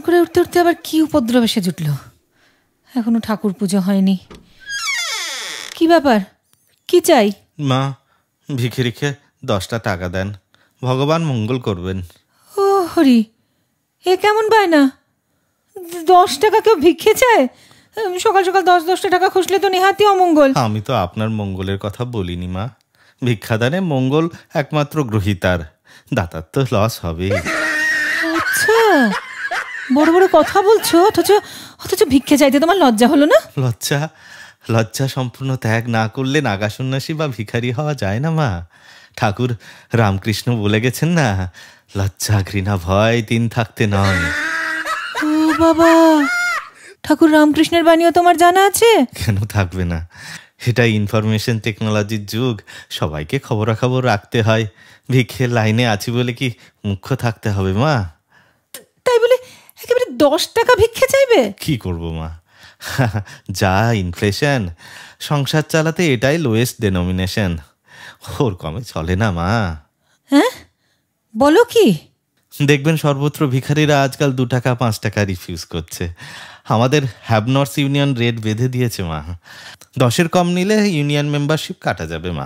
করে উঠতে উঠতে আবার কি উপদ্রব এসে জুটল। এখনো ঠাকুর পুজো হয়নি। কি ব্যাপার, কি চাই? মা, ভিখিরিকে 10টা টাকা দেন, ভগবান মঙ্গল করবেন। ও হরি, এ কেমন বায়না? 10 টাকা কেউ ভিক্ষে চায়? সকাল সকাল 10 টাকা খুঁজলে তো নেহাতি অমঙ্গল। আমি তো আপনার মঙ্গলের কথা বলিনি মা। ভিক্ষাদানে মঙ্গল একমাত্র গ্রহীতার, দাতার তো লস হবে। আচ্ছা, বড় বড় কথা বলছো, অথচ ভিক্ষে চাইতে তোমার লজ্জা হলো না? লজ্জা সম্পূর্ণ ত্যাগ না করলে নাগা সন্ন্যাসী বা ভিখারি হওয়া যায় না মা। ঠাকুর রামকৃষ্ণ বলে গেছেন না, লজ্জা ঘৃণা ভয় 3 থাকতে নয়। ও বাবা, ঠাকুর রামকৃষ্ণের বাণীও তোমার জানা আছে? কেন থাকবে না? এটা ইনফরমেশন টেকনোলজির যুগ, সবাইকে খবরাখবর রাখতে হয়। ভিক্ষের লাইনে আছি বলে কি মুখ্য থাকতে হবে মা? তাই বলে একেবারে 10 টাকা ভিক্ষে চাইবে? কি করব মা, যা ইনফ্লেশন, সংসার চালাতে এটাই লোয়েস্ট ডেনোমিনেশন, ওর কমে চলে না মা। হ্যাঁ, বলো কি? দেখবেন সর্বত্র ভিখারিরা আজকাল 2 টাকা 5 টাকা রিফিউজ করছে। আমাদের হ্যাবনর্স ইউনিয়ন রেট বেঁধে দিয়েছে মা। 10-এর কম নিলে ইউনিয়ন মেম্বারশিপ কাটা যাবে মা।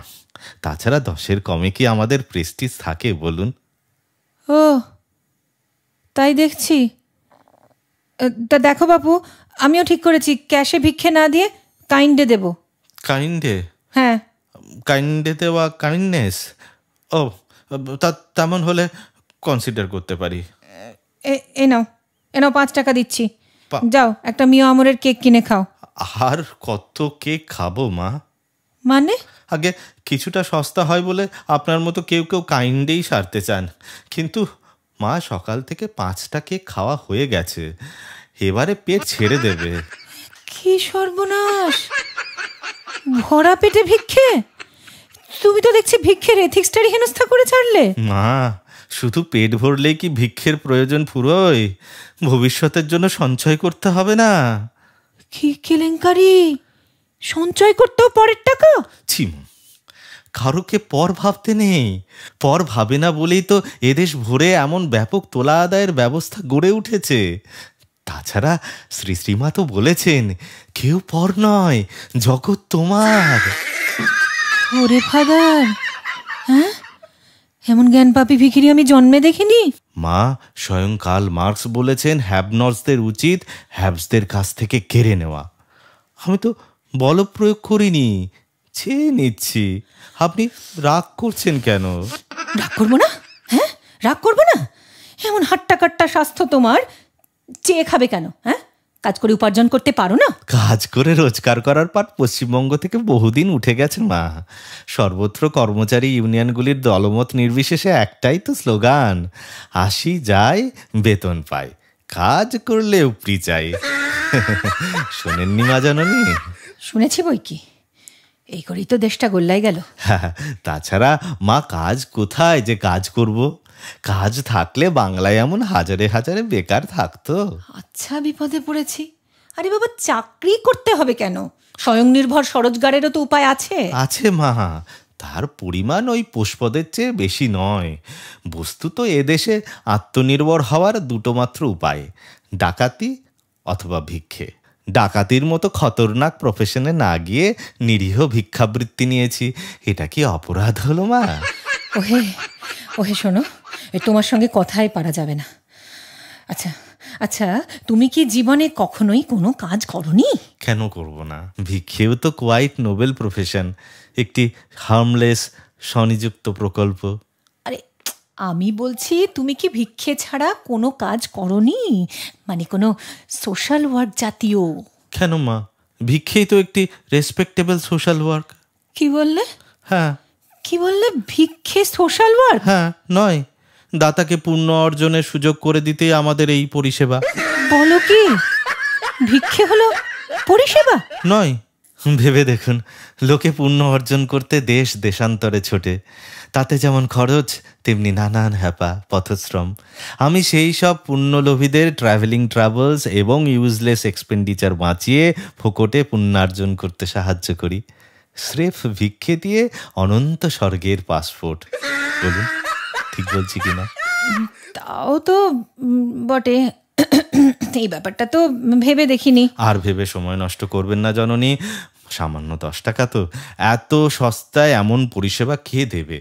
তাছাড়া 10-এর কমে কি আমাদের প্রেস্টিজ থাকে বলুন? ও তাই দেখছি। তা দেখো বাপু, আমিও ঠিক করেছি ক্যাশে ভিক্ষে না দিয়ে কাইন্ডে দেব। কাইন্ডে? হ্যাঁ। কাইন্ডে দেওয়া কাইন্ডনেস? ও, তেমন হলে কনসিডার করতে পারি। এ নাও 5 টাকা দিচ্ছি, যাও একটা মিয়া আমরের কেক কিনে খাও। আর কত কেক খাবো মা? মানে? আগে কিছুটা সস্তা হয় বলে আপনার মতো কেউ কাইন্ডেই সারতে চান, কিন্তু মা সকাল থেকে 5টা কেক খাওয়া হয়ে গেছে, এবারে পেট ছেড়ে দেবে। কি সর্বনাশ, ভরা পেটে ভিক্ষে? তুমি তো দেখছি ভিক্ষের এথিক্সটারই হেনস্থা করে ছাড়লে। মা, শুধু পেট ভরলেই কি ভিক্ষের প্রয়োজন ফুরোয়? ভবিষ্যতের জন্য সঞ্চয় করতে হবে না? কি কেলেঙ্কারি, সঞ্চয় করতেও পরের টাকা? ছিম, কারোকে পর ভাবতে নেই। পর ভাবে না বলেই তো এদেশ ভরে এমন ব্যাপক তোলা আদায়ের ব্যবস্থা গড়ে উঠেছে। তাছাড়া শ্রী শ্রীমা তো বলেছেন, কেউ পর নয়, জগৎ তোমার। ওরে ফাদার, হ্যাঁ, এমন জ্ঞান পাপী ভিখিরি আমি জন্মে দেখিনি। মা, স্বয়ং কার্ল মার্কস বলেছেন, হ্যাবনর্সদের উচিত হ্যাবসদের কাছ থেকে কেড়ে নেওয়া। আমি তো বল প্রয়োগ করিনি, চেয়ে নিচ্ছি। আপনি রাগ করছেন কেন? রাগ করবো না? হ্যাঁ, রাগ করবো না? এমন হাট্টা কাট্টা স্বাস্থ্য তোমার, চেয়ে খাবে কেন? হ্যাঁ, কাজ করে উপার্জন করতে পারো না? কাজ করে রোজগার করার পাট পশ্চিমবঙ্গ থেকে বহুদিন উঠে গেছে মা। সর্বত্র কর্মচারী ইউনিয়নগুলির দলমত নির্বিশেষে একটাই তো স্লোগান, 80 যায় বেতন পায়, কাজ করলে উপরি চাই। শোনেননি মা জননী? শুনেছি বই কি, এই করেই তো দেশটা গোল্লাই গেল। তাছাড়া মা, কাজ কোথায় যে কাজ করব? কাজ থাকলে বাংলায় এমন হাজারে হাজারে বেকার থাকতো। আচ্ছা, বিপদে পড়েছি। আরে বাবা, চাকরি করতে হবে কেন? স্বয়ং নির্ভর স্বরোজগারেরও তো উপায় আছে। আছে মা, তার পরিমাণ ওই পুষ্পদের চেয়ে বেশি নয়। বস্তুত এদেশে আত্মনির্ভর হওয়ার 2টো মাত্র উপায়, ডাকাতি অথবা ভিক্ষে। ডাকাতির মতো খতরনাক প্রফেশনে না গিয়ে নিরীহ ভিক্ষাবৃত্তি নিয়েছি, এটা কি অপরাধ হলো মা? ওহে ওহে, শোনো, তোমার সঙ্গে কথাই পারা যাবে না। আচ্ছা আচ্ছা, তুমি কি জীবনে কখনোই কোনো কাজ করনি? কেন করব না? ভিক্ষেও তো কোয়াইট নোবেল প্রফেশন, একটি হার্মলেস স্বনিযুক্ত প্রকল্প। আরে, আমি বলছি তুমি কি ভিক্ষে ছাড়া কোনো কাজ করনি? মানে কোনো সোশ্যাল ওয়ার্ক জাতীয়? কেন মা, ভিক্ষেই তো একটি রেসপেক্টেবল সোশ্যাল ওয়ার্ক। কি বললে? হ্যাঁ। কি বললে? ভিক্ষে সোশ্যাল ওয়ার্ক? হ্যাঁ, নয়, দাতাকে পুণ্য অর্জনের সুযোগ করে দিতেই আমাদের এই পরিষেবা। বলো কি, ভিক্ষে হলো পরিষেবা? নয়, ভেবে দেখুন, লোকে পুণ্য অর্জন করতে দেশ দেশান্তরে ছোটে, তাতে যেমন খরচ তেমনি নানান হ্যাপা পথশ্রম। আমি সেই সব পুণ্যলোভীদের ট্রাভেলিং ট্রাভেলস এবং ইউজলেস এক্সপেন্ডিচার বাঁচিয়ে ফোকটে পুণ্যার্জন করতে সাহায্য করি, স্রেফ ভিক্ষে দিয়ে অনন্ত স্বর্গের পাসপোর্ট। বলুন, ঠিক বলছি কিনা? তাও তো বটে। এই ব্যাপারটা তো ভেবে দেখিনি। আর ভেবে সময় নষ্ট করবেন না জননী, সামান্য 10 টাকা তো, এত সস্তায় এমন পরিষেবা কে দেবে?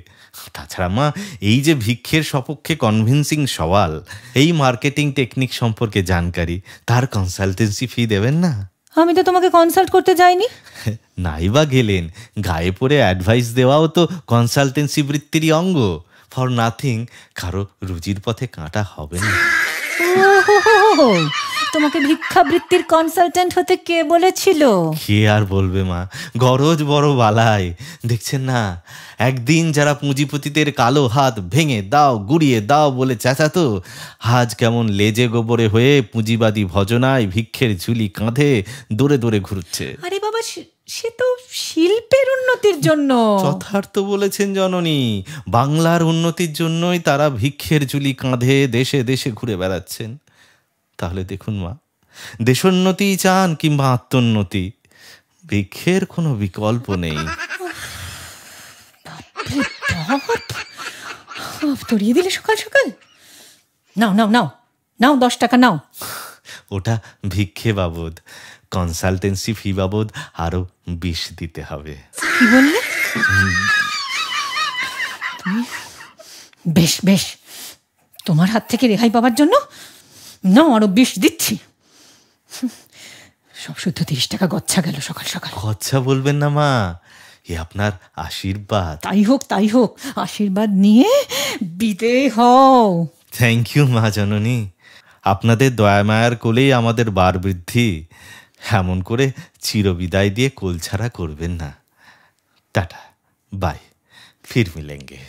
তাছাড়া মা, এই যে ভিক্ষের সপক্ষে কনভিন্সিং সওয়াল, এই মার্কেটিং টেকনিক সম্পর্কে জানকারি, তার কনসালটেন্সি ফি দেবেন না? আমি তো তোমাকে কনসাল্ট করতে যাইনি। নাই বা গেলেন, গায়ে পড়ে অ্যাডভাইস দেওয়াও তো কনসালটেন্সি বৃত্তিরই অঙ্গ। ফর নাথিং কারো রুজির পথে কাঁটা হবে না। ওহো, তোমাকে ভিক্ষাবৃত্তির কনসালটেন্ট হতে কে বলেছিল? কে আর বলবে মা, গরজ বড় বালাই। দেখছেন না, একদিন যারা পুঁজিপতিদের কালো হাত ভেঙে দাও, গুড়িয়ে দাও বলে চেঁচাতো, আজ কেমন লেজে গোবরে হয়ে পুঁজিবাদী ভজনায় ভিক্ষের ঝুলি কাঁধে দৌড়ে দৌড়ে ঘুরছে। আরে বাবা, সে তো শিল্পের উন্নতির জন্য। যথার্থ বলেছেন জননী, বাংলার উন্নতির জন্যই তারা ভিক্ষের ঝুলি কাঁধে দেশে দেশে ঘুরে বেড়াচ্ছেন। তাহলে দেখুন মা, দেশোন্নতি চান কিংবা আত্মোন্নতি, ভিক্ষের কোনো বিকল্প নেই। তরিয়ে দিলে সকাল সকাল। নাও নাও নাও নাও, 10 টাকা নাও। ওটা ভিক্ষে বাবদ, কনসালটেন্সি ফি বাবদ আরো 20 দিতে হবে। কি বললে? বেশ বেশ, তোমার হাত থেকে রেহাই পাওয়ার জন্য নাও আরো 20 দিচ্ছি। সব শুদ্ধ 30 টাকা গচ্ছা গেল সকাল সকাল। গচ্ছা বলবেন না মা, এ আপনার আশীর্বাদ। তাই হোক তাই হোক, আশীর্বাদ নিয়ে বিদেয় হও। থ্যাংক ইউ মা জননী, আপনাদের দয়া মায়ার কোলেই আমাদের বার বৃদ্ধি। এমন করে চিরবিদায় দিয়ে কোলছাড়া করবেন না। টাটা, বাই, ফির মিলেঙ্গে।